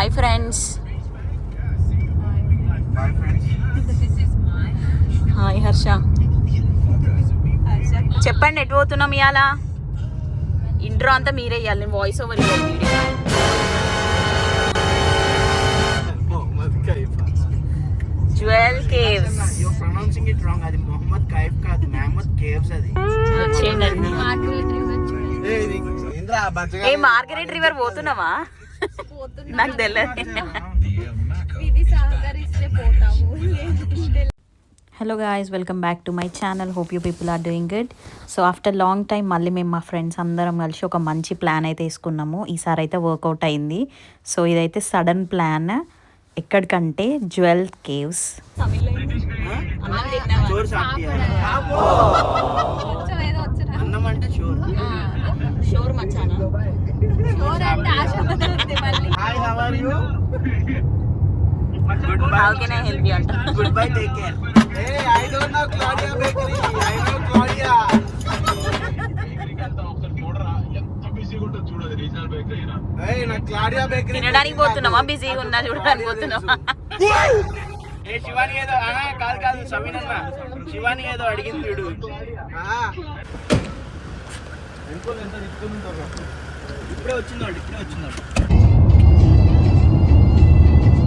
Hi friends. Hi Harsha. చెప్పండి ఎటు పోతున్నాం ఇవాళ? ఇంట్రో అంతా మీరే ఇవ్వాలి, నేను వాయిస్ ఓవర్ ఇవ్వాలి. Jewel caves. ఏ మార్గరెట్ రివర్ పోతున్నావా? నాకు తెలియదు. Hello guys, welcome back to my channel. Hope you people are doing good. So after long time మళ్ళీ మేము మా ఫ్రెండ్స్ అందరం కలిసి ఒక మంచి ప్లాన్ అయితే వేసుకున్నాము. ఈసారి అయితే వర్కౌట్ అయింది. సో ఇదైతే సడన్ ప్లాన్. ఎక్కడికంటే jewel caves. How can I help you? Goodbye, take care. Hey, I don't know Claudia Bakery. I know Claudia. Hey, na Claudia Bakery. తినడానికి పోతున్నామా? బిజీగా ఉన్నా చూడడానికి పోతున్నామా? ఏ శివాని ఏదో కాదు సమీనన్న శివాని ఏదో అడిగింది చూడు. ఇప్పుడే వచ్చిందండి.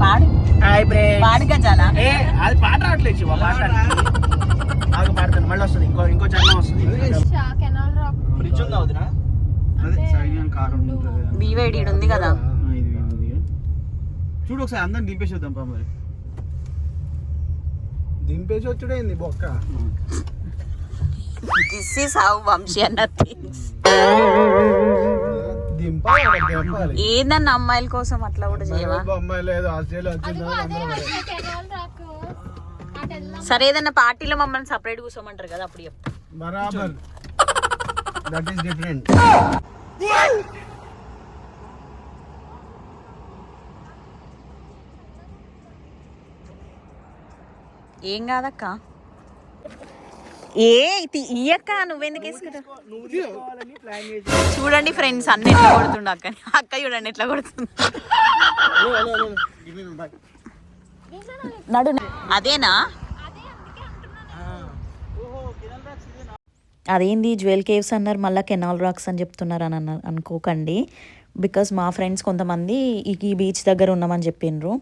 పాడు పాడు గజాలా? ఏ అది పాట రావట్లేదు శివ, పాడతాను మళ్ళీ వస్తుంది. ఇంకో చరణం వస్తుంది. ఫ్రిడ్జ్ ఉందా వదినా? బీవైడి ఉంది కదా, చూడు ఒకసారి అందరిని దింపేసి వద్దాం. మరి దింపేసి వచ్చుడేంది బొక్క. దిస్ ఈస్ హౌ వంశీ అన్న థింగ్స్. ఏందన్న అమ్మాయిల కోసం అట్లా కూడా చేయవా? సరే ఏదన్నా పార్టీలో మమ్మల్ని సపరేట్ కూర్చోమంటారు కదా, అప్పుడు చెప్తా. బరాబర్, దట్ ఈస్ డిఫరెంట్. ఏం కాదక్క. ఇయ్యక్క, నువ్వెందుకు వేసుకుంటా? చూడండి ఫ్రెండ్స్, అన్న ఎట్లా కొడుతుండ అక్క చూడండి ఎట్లా కొడుతుంది. నడు. అదేనా? అదేంది జ్యువెల్ కేవ్స్ అన్నారు, మళ్ళీ కెనాల్ రాక్స్ అని చెప్తున్నారు అని అనుకోకండి. బికాజ్ మా ఫ్రెండ్స్ కొంతమంది ఈ బీచ్ దగ్గర ఉన్నామని చెప్పిండ్రు.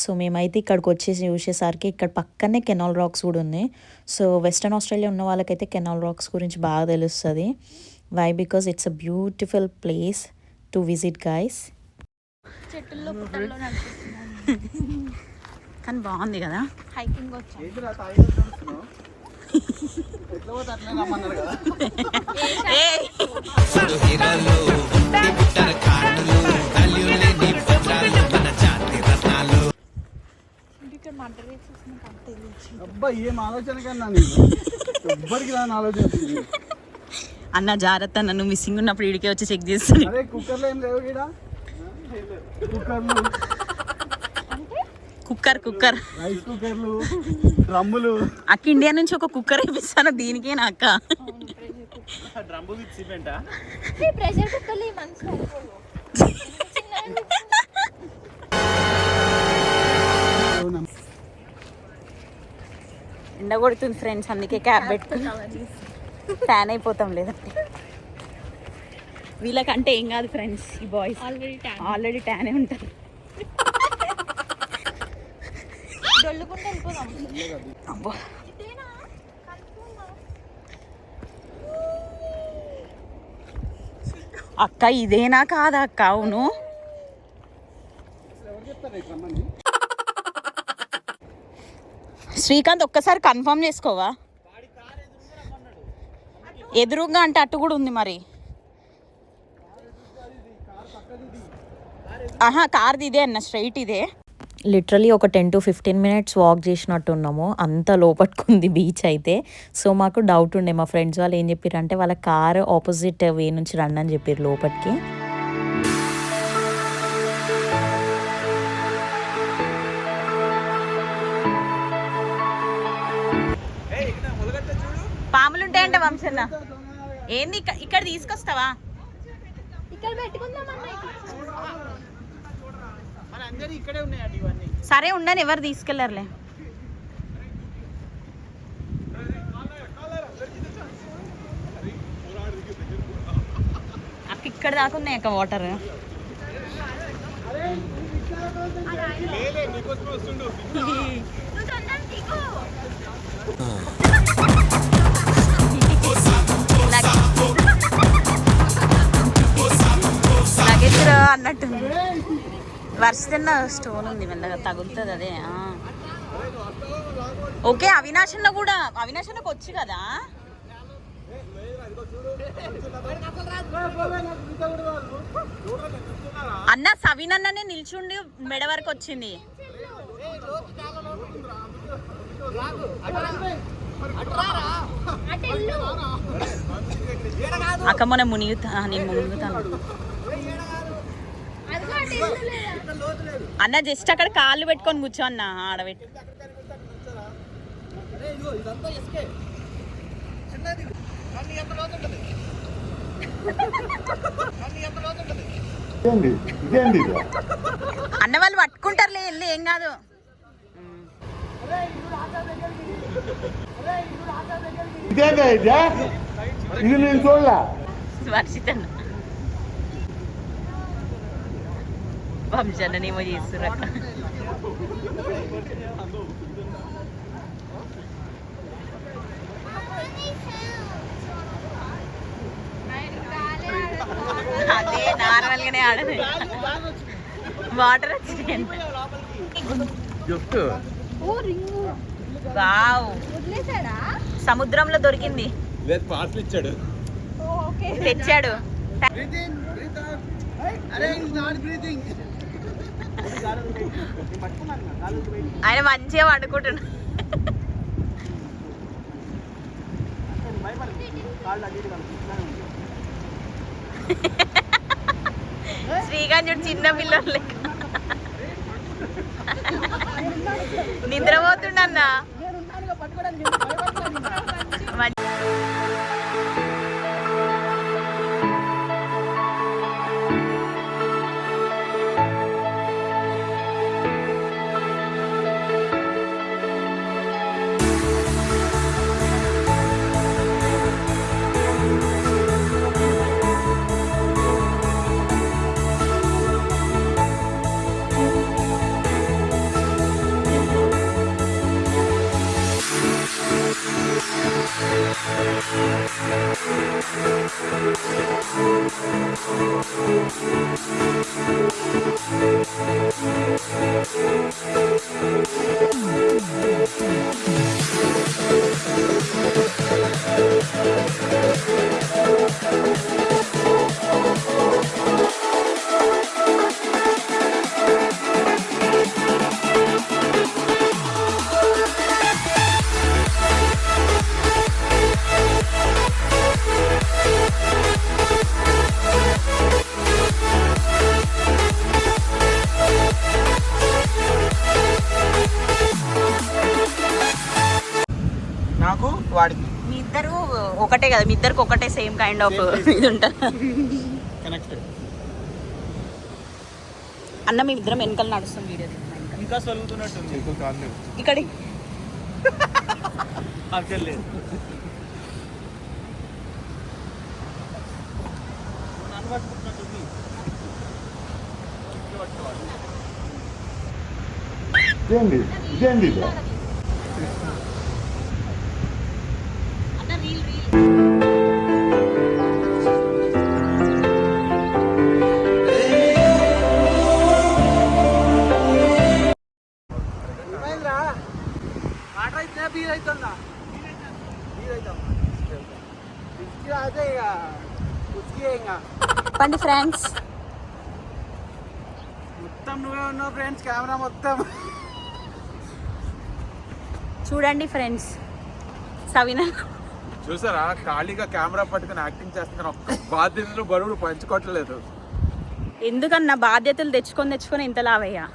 సో మేమైతే ఇక్కడికి వచ్చేసి చూసేసరికి ఇక్కడ పక్కనే కెనాల్ రాక్స్ కూడా ఉంది. సో వెస్టర్న్ ఆస్ట్రేలియా ఉన్న వాళ్ళకైతే కెనాల్ రాక్స్ గురించి బాగా తెలుస్తుంది. Why? Because it's a beautiful place to visit guys. కానీ బాగుంది కదా. హైకింగ్ వచ్చి అన్న జాగ్రత్త, నన్ను మిస్సింగ్ ఉన్నప్పుడు ఇడికే వచ్చి చెక్ చేస్తాను. కుక్కర్ రైస్ కుక్కర్లు, డ్రమ్ములు. అక్క ఇండియా నుంచి ఒక కుక్కర్ ఇప్పిస్తాను దీనికే నా అక్క. Drum with cement. ఎండ కొడుతుంది ఫ్రెండ్స్, అందుకే క్యాబ్ పెట్టుకుని ట్యాన్ అయిపోతాం. లేదంటే వీళ్ళకంటే ఏం కాదు ఫ్రెండ్స్, ఈ బాయ్స్ ఆల్రెడీ ట్యానే ఉంటారు. అక్క ఇదేనా కాదా అక్క? అవును. శ్రీకాంత్ ఒక్కసారి కన్ఫర్మ్ చేసుకోవా? ఎదురుగా అంటే అటు కూడా ఉంది మరి. ఆహా, కార్ది ఇదే అన్న, స్ట్రైట్ ఇదే. లిటరలీ ఒక 10 to 15 minutes వాక్ చేసినట్టు ఉన్నాము. అంత లోపట్టుకుంది బీచ్ అయితే. సో మాకు డౌట్ ఉండే, మా ఫ్రెండ్స్ వాళ్ళు ఏం చెప్పారు అంటే వాళ్ళ కార్ ఆపోజిట్ వే నుంచి రండి అని చెప్పారు లోపలికి. పాములు ఉంటాయంట వంశన్న. ఏంది ఇక్కడ తీసుకొస్తావా? ఇక్కడ పెట్టుకుందాం. అందరూ ఇక్కడే ఉన్నాయండి ఇవన్నీ. సరే ఉండని, ఎవరు తీసుకెళ్లారులే. అక్క ఇక్కడ దాకా ఉన్నాయి అక్క వాటర్. నగెత్తురా అన్నట్టు వర్షితున్న స్టోన్ ఉంది, మెల్లగా తగులుతుంది అదే. ఓకే అవినాశన్న కూడా, అవినాశన్నకు వచ్చి కదా అన్న. సవినన్ననే నిల్చుండి మెడ వరకు వచ్చింది. అక్క మొన్న మునిగుతా, నేను మునుగుతాను అన్న. జస్ట్ అక్కడ కాళ్ళు పెట్టుకొని కూర్చో అన్న, ఆడబెట్టి. అన్న వాళ్ళు పట్టుకుంటారులే, వెళ్ళి ఏం కాదు. వర్షితన్న వంశన్ననేమో చేస్తున్నారు అక్కడ. అదే నార్మల్ గానే ఆడదు, వాటర్ వచ్చింది. వావ్, సముద్రంలో దొరికింది. తెచ్చాడు. ఆయన మంచిగా పడుకుంటున్నాడు. శ్రీకాంత్ చూడు చిన్న పిల్లలు లెక్క నిద్రపోతుండన్నా. వాడికి మీ ఇద్దరు ఒకటే కదా, మీ ఇద్దరికి ఒకటే సేమ్ కైండ్ ఆఫ్ ఇది ఉంటుంది అన్న. మీ ఇద్దరం వెనకాల నడుస్తాం వీడియో ఇంకా చదువుతున్నట్టుంది ఇక్కడ. ఇదేంటి పండి ఫ్రెండ్స్, మొత్తం నువ్వే ఉన్నావు ఫ్రెండ్స్, కెమెరా మొత్తం చూడండి ఫ్రెండ్స్. సవినా చూసారా, ఖాళీగా కెమెరా పట్టుకుని యాక్టింగ్ చేస్తున్నారు. ఒక్క బాధ్యతలు బరువులు పంచుకోవట్లేదు. ఎందుకన్నా బాధ్యతలు తెచ్చుకొని ఇంత లావయ్యా?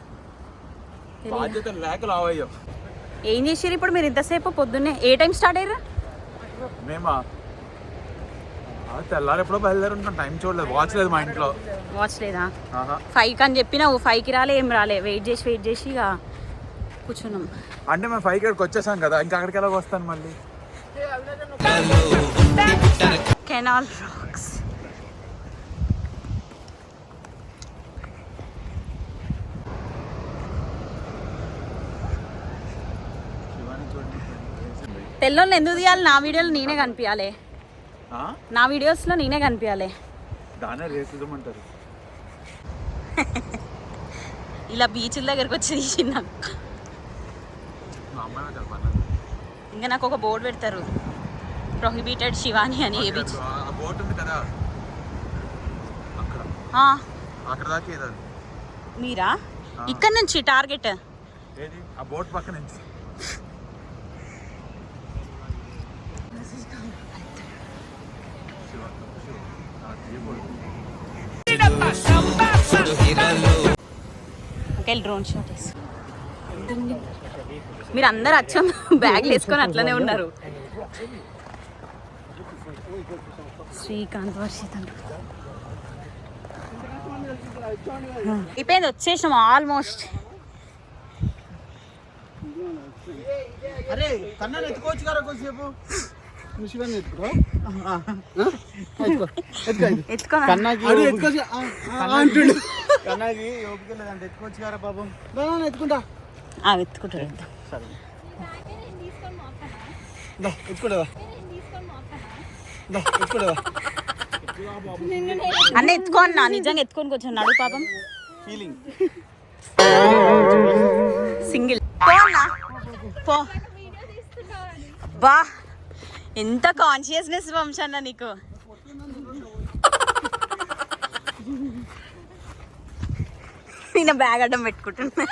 బాధ్యతలు లేక లావయ్యా. ఏం చేసారు ఇప్పుడు మీరు ఇంతసేపు? పొద్దున్నే ఏ టైం స్టార్ట్ అయ్యారు? మేమా తెల్లారి ఎప్పుడో బయలుదేరి ఉంటాం, టైం చూడలేదు, వాచ్ లేదు మా ఇంట్లో. వాచ్ లేదా? ఆహా. 5కి అని చెప్పినావు, 5కి రాలే, ఏం రాలే. వెయిట్ చేసి ఇక కూర్చున్నాం. అంటే మేము 5 ఇక్కడికి వచ్చేసాం కదా, ఇంకా అక్కడికి ఎలా వస్తాను మళ్ళీ. Canal racks. తెల్లోళ్ళు ఎందుకు తీయాలి? నా వీడియోలో నేనే కనిపించాలి, నా వీడియోస్లో నేనే కనిపించాలి. దానే రేసిజం అంటారు. ఇలా బీచ్ల దగ్గరకు వచ్చి తీసిన ఇంకా నాకు ఒక బోర్డు పెడతారు, ప్రొహిబిటెడ్ శివాని అని. ఏ బీచ్? బోట్ ఉంది కదా అక్కడ, అక్కడ దాకా ఏదో. మీరా? ఇక్కడ నుంచి టార్గెట్ ఏది? ఆ బోట్ పక్క నుంచి. ఓకే, డ్రోన్ షాట్ వేసి మీరు అందరు అచ్చం బ్యాగ్లు వేసుకొని అట్లనే ఉన్నారు. శ్రీకాంత్, వర్షిత్ అయిపోయింది, వచ్చేసాం ఆల్మోస్ట్. అరే కన్నా ఎత్తుకోవచ్చు కదా కొద్దిసేపు. కన్నాకి ఓపిక లేదంటే ఎత్తుకోవచ్చు కదా పాపం. ఎత్తుకుంటా ఎత్తుకుంటారు. అన్న ఎత్తుకో అన్న, నిజంగా ఎత్తుకొని కొంచెం నడు పాపం. ఫీలింగ్ సింగిల్ పో అన్న పో. బా ఎంత కాన్షియస్నెస్ వంశన్న నీకు. నేను బ్యాగ్ అడ్డం పెట్టుకుంటున్నా.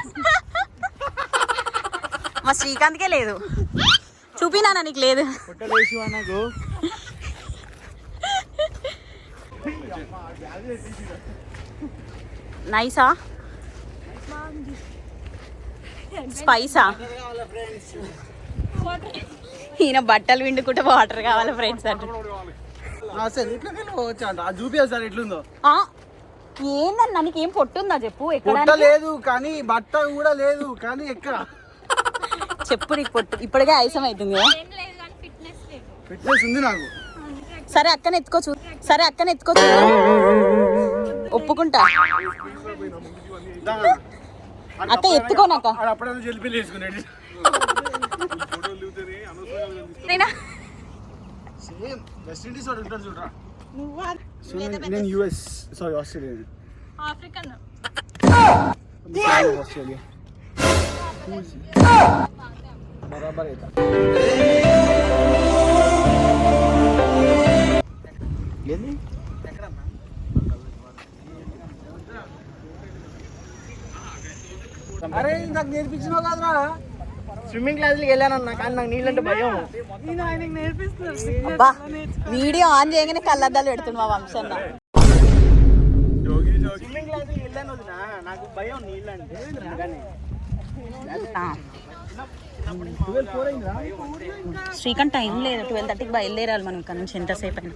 మా శ్రీకాంత్కే లేదు, చూపినా నీకు లేదు. నాకు నైసా? స్పైసా? ఈయన బట్టలు విండుకుంటే వాటర్ కావాలి ఫ్రెండ్స్ అంటే. చూపియా సార్ ఎట్లుందో. ఏందన్నా నీకేం పొట్టుందా చెప్పు? పొట్ట లేదు కానీ బట్ట కూడా లేదు కానీ ఎక్కడ చెప్పు నీకు పొట్టు. ఇప్పటికే ఆయాసం అవుతుంది కదా. ఫిట్నెస్ ఉంది నాకు. సరే అక్కనే ఎత్తుకోవచ్చు, సరే అక్కనే ఎత్తుకోవచ్చు, ఒప్పుకుంటా. అక్క ఎత్తుకోనాక అప్పుడైనా జల్పి వేసుకున్నాడు. వెస్ట్ ఇండీస్ వాడు ఉంటాడు చూడరా. నేను US sorry Australia. African. Australia బరాబర్ అయితే ఏంది. అరే నాకు నేర్పించినావు కదరా. స్విమ్మింగ్ క్లాస్కి వెళ్ళానన్నా కానీ నాకు నీళ్ళంటే భయం. అబ్బా వీడియో ఆన్ చేయగానే కళ్ళద్దాలు పెడుతుంది మా వంశన్న. స్విమ్మింగ్ క్లాస్కి వెళ్ళాను వదినా, నాకు భయం నీళ్ళంటే. శ్రీకాంత్ టైం లేదు, 12:30కి బయలుదేరాలి మనం ఇక్కడ నుంచి. ఎంతసేపు అయినా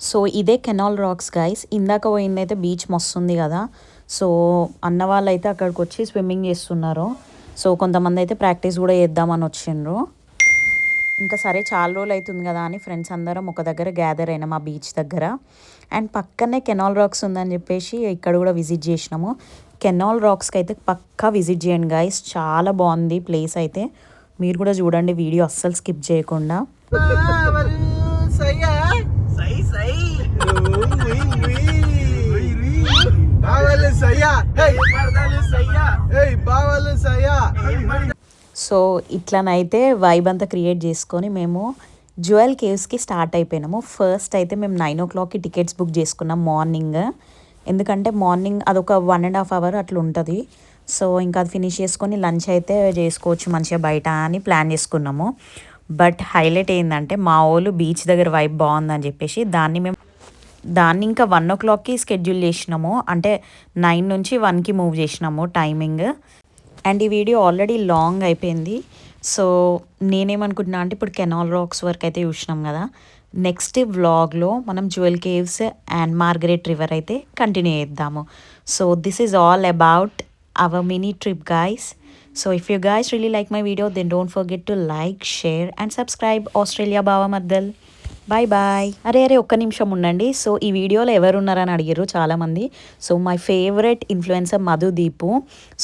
సో ఇదే కెనాల్ రాక్స్ గైస్. ఇందాక పోయిందైతే బీచ్ మస్తుంది కదా. సో అన్న వాళ్ళు అయితే అక్కడికి వచ్చి స్విమ్మింగ్ చేస్తున్నారు. సో కొంతమంది అయితే ప్రాక్టీస్ కూడా చేద్దామని వచ్చిండ్రు. ఇంకా సరే చాలా రోజులు అవుతుంది కదా అని ఫ్రెండ్స్ అందరం ఒక దగ్గర గ్యాదర్ అయినాం ఆ బీచ్ దగ్గర. అండ్ పక్కనే కెనాల్ రాక్స్ ఉందని చెప్పేసి ఇక్కడ కూడా విజిట్ చేసినాము. కెనాల్ రాక్స్కి అయితే పక్కా విజిట్ చేయండి గైస్, చాలా బాగుంది ప్లేస్ అయితే. మీరు కూడా చూడండి వీడియో అస్సలు స్కిప్ చేయకుండా. సో ఇట్లనైతే వైబ్ అంతా క్రియేట్ చేసుకొని మేము జ్యువెల్ కేవ్స్కి స్టార్ట్ అయిపోయినాము. ఫస్ట్ అయితే మేము 9 o'clockకి టికెట్స్ బుక్ చేసుకున్నాం మార్నింగ్. ఎందుకంటే మార్నింగ్ అదొక 1.5 hour అట్లా ఉంటుంది. సో ఇంకా అది ఫినిష్ చేసుకొని లంచ్ అయితే చేసుకోవచ్చు మంచిగా బయట అని ప్లాన్ చేసుకున్నాము. బట్ హైలైట్ ఏంటంటే మా వాళ్ళు బీచ్ దగ్గర వైబ్ బాగుందని చెప్పేసి దాన్ని ఇంకా 1 o'clockకి స్కెడ్యూల్ చేసినాము. అంటే 9 నుంచి 1కి మూవ్ చేసినాము టైమింగ్. అండ్ ఈ వీడియో ఆల్రెడీ లాంగ్ అయిపోయింది. సో నేనేమనుకుంటున్నా అంటే ఇప్పుడు కెనాల్ రాక్స్ వరకు అయితే చూసినాం కదా, నెక్స్ట్ వ్లాగ్లో మనం jewel caves and Margaret river అయితే కంటిన్యూ చేద్దాము. So this is all about our mini trip guys. So if you guys really like my video, then don't forget to like, share and subscribe. Australia Bava Maddal. Bye bye. అరే ఒక్క నిమిషం ఉండండి. So ఈ వీడియోలో ఎవరు ఉన్నారని అడిగారు చాలామంది. So my favourite influencer Madhu Deepu.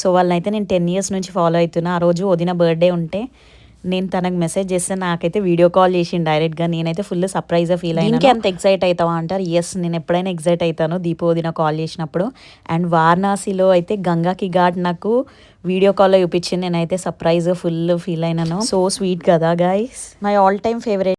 So వాళ్ళనైతే నేను 10 years నుంచి ఫాలో అవుతున్నా. ఆ రోజు వదిన బర్త్డే ఉంటే నేను తనకు మెసేజ్ చేస్తే నాకైతే వీడియో కాల్ చేసిండు డైరెక్ట్గా. నేనైతే ఫుల్ సర్ప్రైజ్గా ఫీల్ అయ్యాను. ఇంకే అంత ఎగ్జైట్ అవుతావా అంటారు. ఎస్, నేను ఎప్పుడైనా ఎగ్జైట్ అవుతాను దీపు వదిన కాల్ చేసినప్పుడు. అండ్ వారణాసిలో అయితే గంగాకి ఘాట్ నాకు వీడియో కాల్లో చూపించింది. నేనైతే సర్ప్రైజ్గా ఫుల్ ఫీల్ అయినాను. సో స్వీట్ కదా guys. My all time favourite.